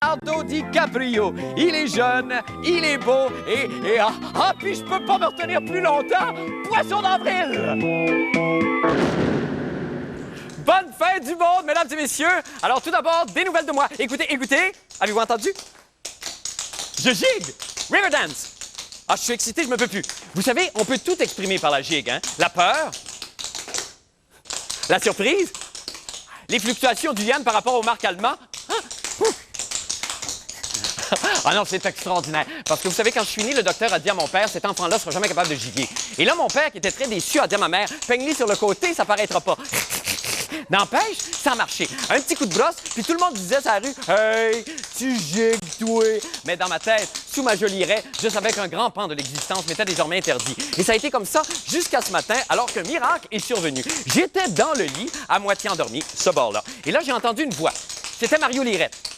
Leonardo DiCaprio. Il est jeune, il est beau puis je peux pas me retenir plus longtemps. Poisson d'avril! Bonne fin du monde, mesdames et messieurs. Alors, tout d'abord, des nouvelles de moi. Écoutez. Avez-vous entendu? Je gigue! Riverdance! Ah, je suis excité, je me peux plus. Vous savez, on peut tout exprimer par la gigue, hein? La peur, la surprise, les fluctuations du yen par rapport aux marques allemandes. Ah non, c'est extraordinaire. Parce que vous savez, quand je suis né, le docteur a dit à mon père, cet enfant-là sera jamais capable de giguer. Et là, mon père, qui était très déçu, a dit à ma mère, peigne-les sur le côté, ça paraîtra pas. N'empêche, ça a marché. Un petit coup de brosse, puis tout le monde disait sur la rue, hey, tu gigues, toi. Mais dans ma tête, sous ma jolie raie, je savais qu'un grand pan de l'existence m'était désormais interdit. Et ça a été comme ça jusqu'à ce matin, alors qu'un miracle est survenu. J'étais dans le lit, à moitié endormi, ce bord-là. Et là, j'ai entendu une voix. C'était Mario Lirette.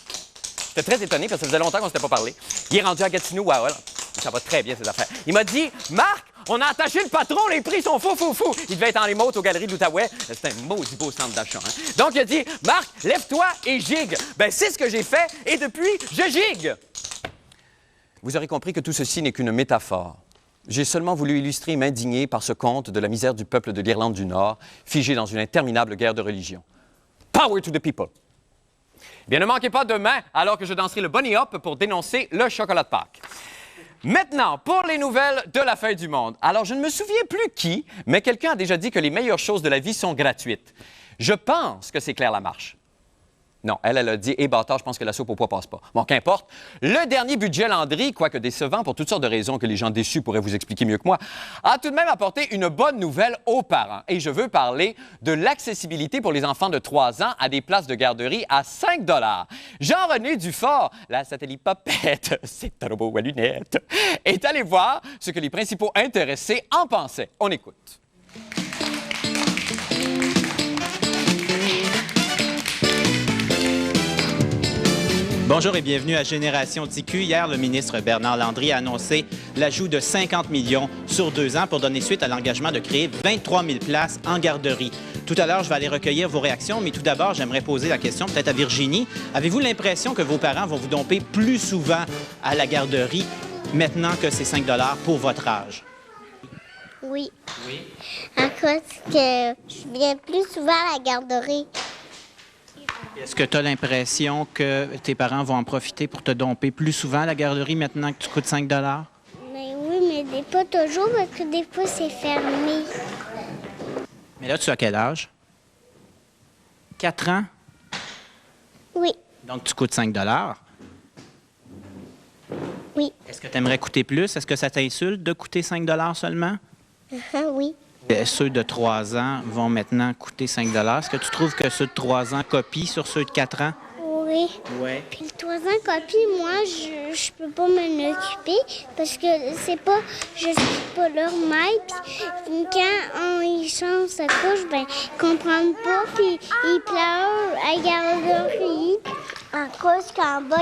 J'étais très étonné parce que ça faisait longtemps qu'on ne s'était pas parlé. Il est rendu à Gatineau, wow, ça va très bien, ces affaires. Il m'a dit, Marc, on a attaché le patron, les prix sont fous. Il devait être en remote aux Galeries de l'Outaouais. C'était un maudit beau centre d'achat. Hein? Donc, il a dit, Marc, lève-toi et gigue. Ben, c'est ce que j'ai fait et depuis, je gigue. Vous aurez compris que tout ceci n'est qu'une métaphore. J'ai seulement voulu illustrer et m'indigner par ce conte de la misère du peuple de l'Irlande du Nord, figé dans une interminable guerre de religion. Power to the people. Bien, ne manquez pas demain, alors que je danserai le Bunny Hop pour dénoncer le chocolat de Pâques. Maintenant, pour les nouvelles de la fin du monde. Alors, je ne me souviens plus qui, mais quelqu'un a déjà dit que les meilleures choses de la vie sont gratuites. Je pense que c'est Claire Lamarche. Non, elle a dit, bâtard, je pense que la soupe au pois passe pas. Bon, qu'importe. Le dernier budget Landry, quoique décevant pour toutes sortes de raisons que les gens déçus pourraient vous expliquer mieux que moi, a tout de même apporté une bonne nouvelle aux parents. Et je veux parler de l'accessibilité pour les enfants de 3 ans à des places de garderie à 5 $. Jean-René Dufort, la satellite popette, c'est un robot à lunettes, est allé voir ce que les principaux intéressés en pensaient. On écoute. Bonjour et bienvenue à Génération TQ. Hier, le ministre Bernard Landry a annoncé l'ajout de 50 millions sur 2 ans pour donner suite à l'engagement de créer 23 000 places en garderie. Tout à l'heure, je vais aller recueillir vos réactions, mais tout d'abord, j'aimerais poser la question peut-être à Virginie. Avez-vous l'impression que vos parents vont vous domper plus souvent à la garderie maintenant que c'est 5 $ pour votre âge? Oui. Oui? À cause que je viens plus souvent à la garderie. Est-ce que tu as l'impression que tes parents vont en profiter pour te domper plus souvent à la garderie maintenant que tu coûtes 5 $? Mais oui, mais pas toujours parce que des fois, c'est fermé. Mais là, tu as quel âge? 4 ans? Oui. Donc, tu coûtes 5 $? Oui. Est-ce que tu aimerais coûter plus? Est-ce que ça t'insulte de coûter 5 $ seulement? Oui. Ceux de 3 ans vont maintenant coûter 5 $. Est-ce que tu trouves que ceux de 3 ans copient sur ceux de 4 ans? Oui. Oui. Puis le 3 ans copie, moi, je peux pas m'en occuper parce que c'est pas, je suis pas leur mère. Puis quand ils changent sa couche, ben ils comprennent pas, puis ils pleurent à la garderie. En cause qu'en bas,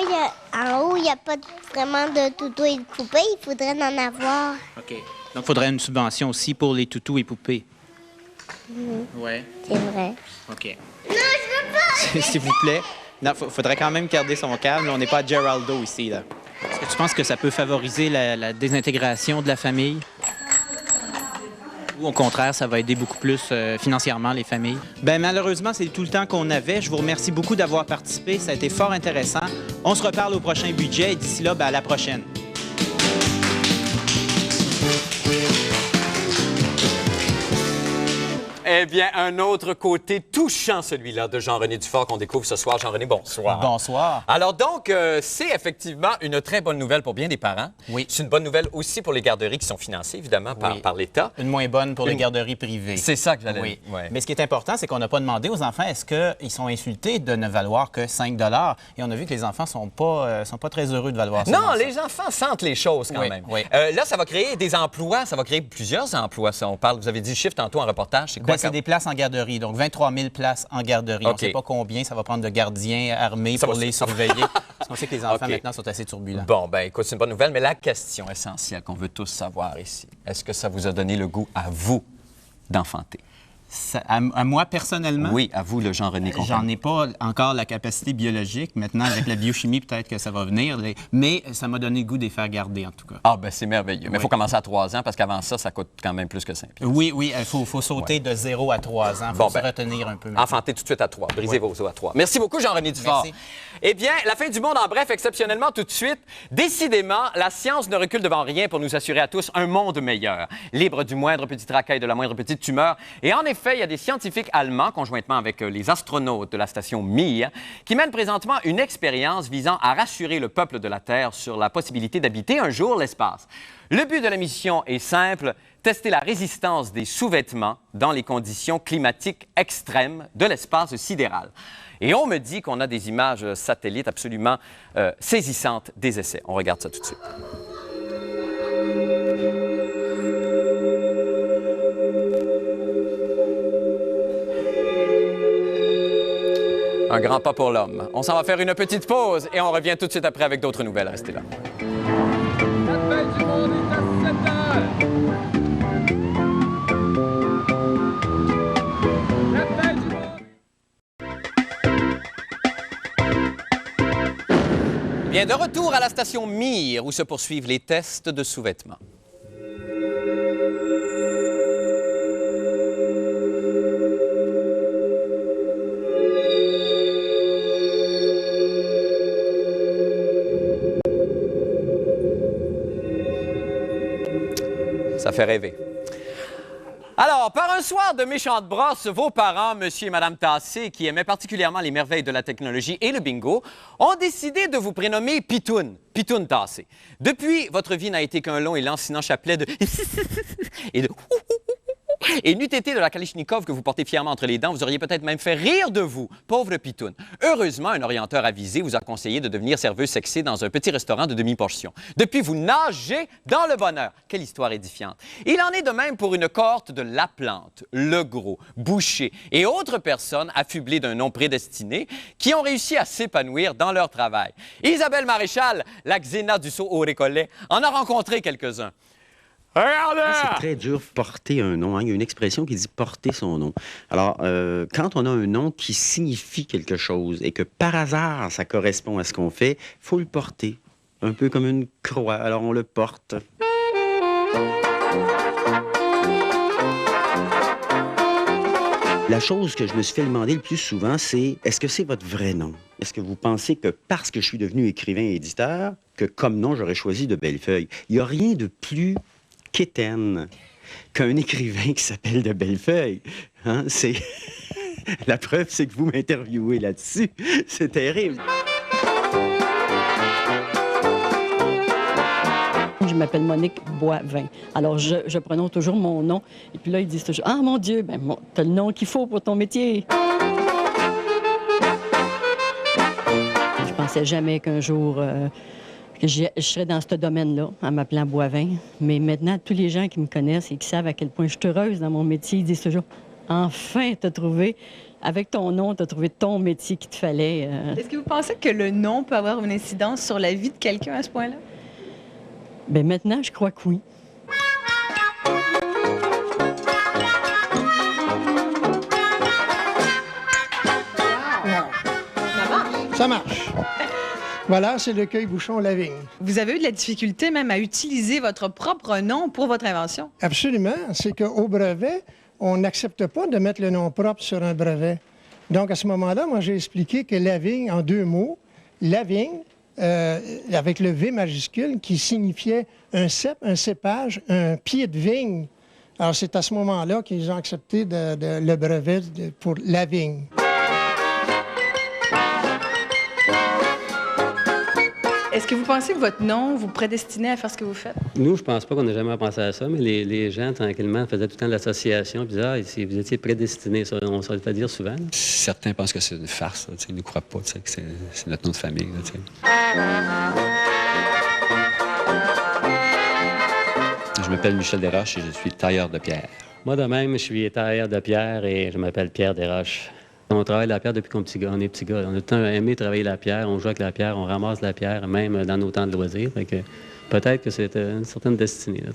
en haut, il n'y a pas vraiment de toutou et de poupée, il faudrait en avoir. OK. Donc, il faudrait une subvention aussi pour les toutous et poupées. Oui. C'est vrai. OK. Non, je veux pas! S'il vous plaît. Non, il faudrait quand même garder son calme. On n'est pas à Geraldo ici, là. Est-ce que tu penses que ça peut favoriser la désintégration de la famille? Ou au contraire, ça va aider beaucoup plus financièrement les familles? Bien, malheureusement, c'est tout le temps qu'on avait. Je vous remercie beaucoup d'avoir participé. Ça a été fort intéressant. On se reparle au prochain budget et d'ici là, à la prochaine. Eh bien, un autre côté touchant, celui-là, de Jean-René Dufort qu'on découvre ce soir. Jean-René, bonsoir. Bonsoir. Alors donc, c'est effectivement une très bonne nouvelle pour bien des parents. Oui. C'est une bonne nouvelle aussi pour les garderies qui sont financées, évidemment, par l'État. Une moins bonne pour les garderies privées. C'est ça que j'allais dire. Oui. Ouais. Mais ce qui est important, c'est qu'on n'a pas demandé aux enfants est-ce qu'ils sont insultés de ne valoir que 5 $. Et on a vu que les enfants sont pas très heureux de valoir ça. Non, les enfants sentent les choses quand même. Oui. Là, ça va créer des emplois, ça va créer plusieurs emplois. Ça, on parle, vous avez dit le chiffre tantôt en reportage, c'est quoi? C'est des places en garderie, donc 23 000 places en garderie. Okay. On ne sait pas combien ça va prendre de gardiens armés pour les surveiller. Parce qu'on sait que les enfants maintenant sont assez turbulents. Bon, ben écoute, c'est une bonne nouvelle, mais la question essentielle qu'on veut tous savoir ici, est-ce que ça vous a donné le goût à vous d'enfanter? À moi, personnellement? Oui, à vous, le Jean-René Compagne. J'en ai pas encore la capacité biologique. Maintenant, avec la biochimie, peut-être que ça va venir. Mais ça m'a donné le goût de les faire garder, en tout cas. Ah, ben c'est merveilleux. Mais il faut commencer à 3 ans, parce qu'avant ça coûte quand même plus que 5 piastres. Oui, il faut sauter de 0 à 3 ans. Il faut se retenir un peu. Enfanter tout de suite à 3. Brisez vos os à 3. Merci beaucoup, Jean-René Dufort. Merci. Eh bien, la fin du monde en bref, exceptionnellement tout de suite. Décidément, la science ne recule devant rien pour nous assurer à tous un monde meilleur, libre du moindre petit racaille, de la moindre petite tumeur. Et en effet, il y a des scientifiques allemands, conjointement avec les astronautes de la station Mir, qui mènent présentement une expérience visant à rassurer le peuple de la Terre sur la possibilité d'habiter un jour l'espace. Le but de la mission est simple, tester la résistance des sous-vêtements dans les conditions climatiques extrêmes de l'espace sidéral. Et on me dit qu'on a des images satellites absolument saisissantes des essais. On regarde ça tout de suite. Un grand pas pour l'homme. On s'en va faire une petite pause et on revient tout de suite après avec d'autres nouvelles. Restez là. La fin du monde est à 7 heures. La fin du monde. Bien, de retour à la station Mir où se poursuivent les tests de sous-vêtements. Ça fait rêver. Alors, par un soir de méchante brosse, vos parents, monsieur et madame Tassé, qui aimaient particulièrement les merveilles de la technologie et le bingo, ont décidé de vous prénommer Pitoun, Pitoun Tassé. Depuis, votre vie n'a été qu'un long et lancinant chapelet de et de et n'eût été de la Kalachnikov que vous portez fièrement entre les dents, vous auriez peut-être même fait rire de vous, pauvre Pitoun. Heureusement, un orienteur avisé vous a conseillé de devenir serveuse sexy dans un petit restaurant de demi-portion. Depuis, vous nagez dans le bonheur. Quelle histoire édifiante. Il en est de même pour une cohorte de Laplante, Legros, Boucher et autres personnes affublées d'un nom prédestiné qui ont réussi à s'épanouir dans leur travail. Isabelle Maréchal, la Xéna du saut au récollet, en a rencontré quelques-uns. C'est très dur porter un nom. Hein. Il y a une expression qui dit porter son nom. Alors, quand on a un nom qui signifie quelque chose et que par hasard, ça correspond à ce qu'on fait, il faut le porter. Un peu comme une croix. Alors, on le porte. La chose que je me suis fait demander le plus souvent, c'est est-ce que c'est votre vrai nom? Est-ce que vous pensez que parce que je suis devenu écrivain et éditeur, que comme nom, j'aurais choisi de Bellefeuille? Il n'y a rien de plus quétaine qu'un écrivain qui s'appelle de Bellefeuille. Hein? C'est... La preuve, c'est que vous m'interviewez là-dessus. C'est terrible. Je m'appelle Monique Boivin. Alors, je prononce toujours mon nom. Et puis là, ils disent toujours « Ah, mon Dieu, ben, t'as le nom qu'il faut pour ton métier. » Je pensais jamais qu'un jour... que je serais dans ce domaine-là, en m'appelant Boivin. Mais maintenant, tous les gens qui me connaissent et qui savent à quel point je suis heureuse dans mon métier, ils disent toujours « Enfin, t'as trouvé, avec ton nom, t'as trouvé ton métier qu'il te fallait. » Est-ce que vous pensez que le nom peut avoir une incidence sur la vie de quelqu'un à ce point-là? Bien, maintenant, je crois que oui. Ça marche. Voilà, c'est le Cueille-Bouchon-Lavigne. Vous avez eu de la difficulté même à utiliser votre propre nom pour votre invention? Absolument. C'est qu'au brevet, on n'accepte pas de mettre le nom propre sur un brevet. Donc, à ce moment-là, moi, j'ai expliqué que Lavigne, en 2 mots, Lavigne, avec le V majuscule, qui signifiait un cep, un cépage, un pied de vigne. Alors, c'est à ce moment-là qu'ils ont accepté le brevet pour Lavigne. Est-ce que vous pensez que votre nom vous prédestinait à faire ce que vous faites? Nous, je pense pas qu'on ait jamais pensé à ça, mais les gens, tranquillement, faisaient tout le temps de l'association. Puis disaient, si vous étiez prédestinés, ça, on se le fait dire souvent. Là. Certains pensent que c'est une farce, ils ne croient pas que c'est notre nom de famille. Je m'appelle Michel Desroches et je suis tailleur de pierre. Moi, de même, je suis tailleur de pierre et je m'appelle Pierre Desroches. On travaille la pierre depuis qu'on est petit gars. On est petit gars. On a tout le temps aimé travailler la pierre. On joue avec la pierre, on ramasse la pierre, même dans nos temps de loisirs. Fait que peut-être que c'est une certaine destinée. Là,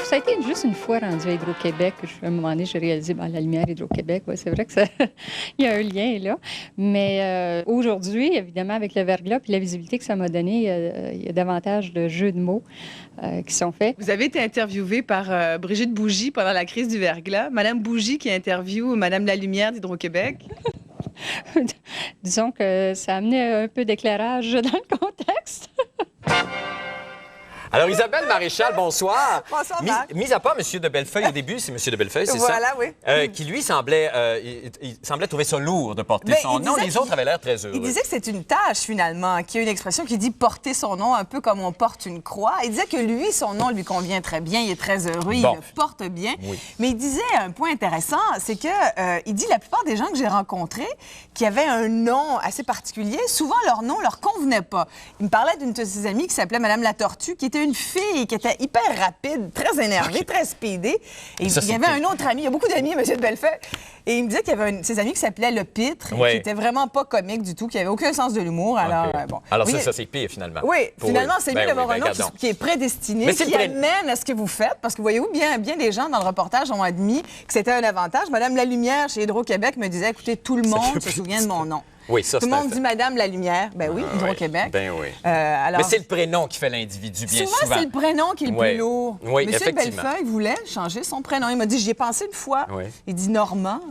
ça a été juste une fois rendu à Hydro-Québec. À un moment donné, j'ai réalisé, la lumière Hydro-Québec, ouais, c'est vrai que il y a un lien là. Mais aujourd'hui, évidemment, avec le verglas et la visibilité que ça m'a donné, il y a davantage de jeux de mots qui sont faits. Vous avez été interviewée par Brigitte Bougie pendant la crise du verglas. Madame Bougie qui interviewe Madame Lalumière d'Hydro-Québec. Disons que ça amenait un peu d'éclairage dans le contexte. Alors, Isabelle Maréchal, bonsoir. Bonsoir, Marc. Mis à part M. de Bellefeuille au début, c'est M. de Bellefeuille, c'est voilà, ça? Voilà, oui. Qui, lui, semblait trouver ça lourd de porter son nom. Les autres avaient l'air très heureux. Il disait que c'est une tâche, finalement, qu'il y a une expression qui dit porter son nom un peu comme on porte une croix. Il disait que lui, son nom lui convient très bien, il est très heureux, il le porte bien. Oui. Mais il disait un point intéressant, c'est que il dit la plupart des gens que j'ai rencontrés qui avaient un nom assez particulier, souvent leur nom leur convenait pas. Il me parlait d'une de ses amies qui s'appelait Madame la Tortue, qui était une fille qui était hyper rapide, très énervée, très speedée. Et il y avait un autre ami, il y a beaucoup d'amis, M. de Bellefeuille, et il me disait qu'il y avait un de ses amis qui s'appelait Le Pitre, qui était vraiment pas comique du tout, qui avait aucun sens de l'humour. Alors, bon. Alors ça, c'est pire, finalement. Oui, finalement, c'est mieux d'avoir un nom qui est prédestiné, qui amène à ce que vous faites, parce que voyez-vous, bien des gens dans le reportage ont admis que c'était un avantage. Madame Lalumière, chez Hydro-Québec, me disait, écoutez, tout le monde se souvient de mon nom. Oui, ça, tout le monde dit Madame Lalumière. Ben oui, Hydro-Québec. Ben oui. Alors... Mais c'est le prénom qui fait l'individu, bien souvent. Souvent, c'est le prénom qui est le plus lourd. Oui, Monsieur Bellefeuille voulait changer son prénom. Il m'a dit, j'y ai pensé une fois. Oui. Il dit Normand.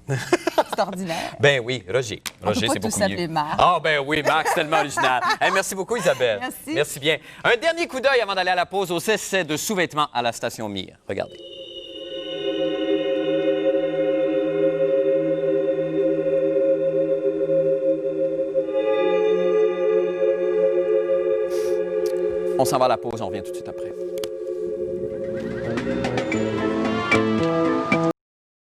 C'est ordinaire. Ben oui, Roger. Roger, c'est beaucoup mieux. Marc. Ah, ben oui, Marc, c'est tellement original. Hey, merci beaucoup, Isabelle. Merci. Merci bien. Un dernier coup d'œil avant d'aller à la pause au essai de sous-vêtements à la station Mir. Regardez. On s'en va à la pause, on revient tout de suite après.